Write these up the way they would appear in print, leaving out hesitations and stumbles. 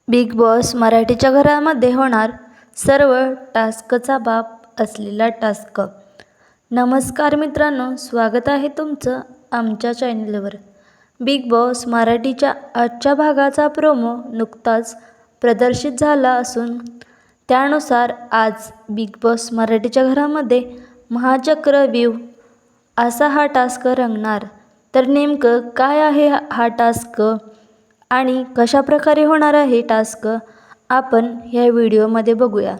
Big boss मराठीच्या घरामध्ये होणार सर्व टास्कचा बाप असलेला टास्क. नमस्कार मित्रांनो, स्वागत आहे तुमचं आमच्या चॅनलवर. बिग बॉस मराठीच्या आजच्या भागाचा प्रोमो नुकताच प्रदर्शित झाला असून त्यानुसार आज बिग बॉस मराठीच्या घरामध्ये महाचक्रव्यूह असा हा टास्क रंगणार. तर नेमकं काय आहे हा टास्क आणि कशाप्रकारे होणार आहे टास्क आपण ह्या व्हिडिओमध्ये बघूया.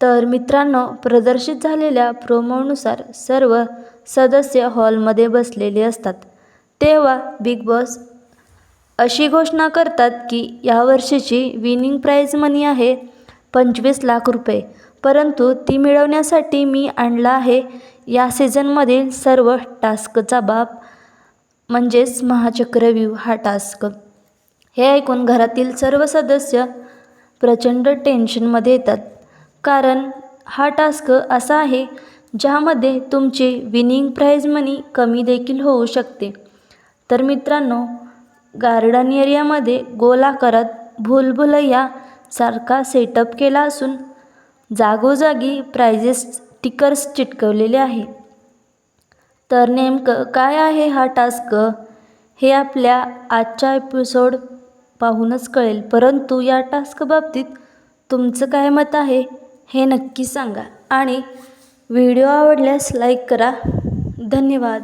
तर मित्रांनो, प्रदर्शित झालेल्या प्रोमोनुसार सर्व सदस्य हॉलमध्ये बसलेले असतात. तेव्हा बिग बॉस अशी घोषणा करतात की यावर्षीची विनिंग प्राईज मनी आहे 25 लाख रुपये, परंतु ती मिळवण्यासाठी मी आणला आहे या सीझनमधील सर्व टास्कचा बाप म्हणजेच महाचक्रव्यूह हा टास्क. हे ऐकून घरातील सर्व सदस्य प्रचंड टेन्शनमध्ये येतात, कारण हा टास्क असा आहे ज्यामध्ये तुमची विनिंग प्राईज मनी कमी देखील होऊ शकते. तर मित्रांनो, गार्डन एरियामध्ये गोल आकारात भूलभुलैया सारखा सेटअप केला असून जागोजागी प्राइजेस स्टिकर्स चिटकवलेले आहे. तर नेमकं काय आहे हा टास्क हे आपल्या आजच्या एपिसोड पाहूनच कळेल, परंतु या टास्क बाबतीत तुमचं काय मत आहे हे नक्की सांगा आणि व्हिडिओ आवडल्यास लाईक करा. धन्यवाद.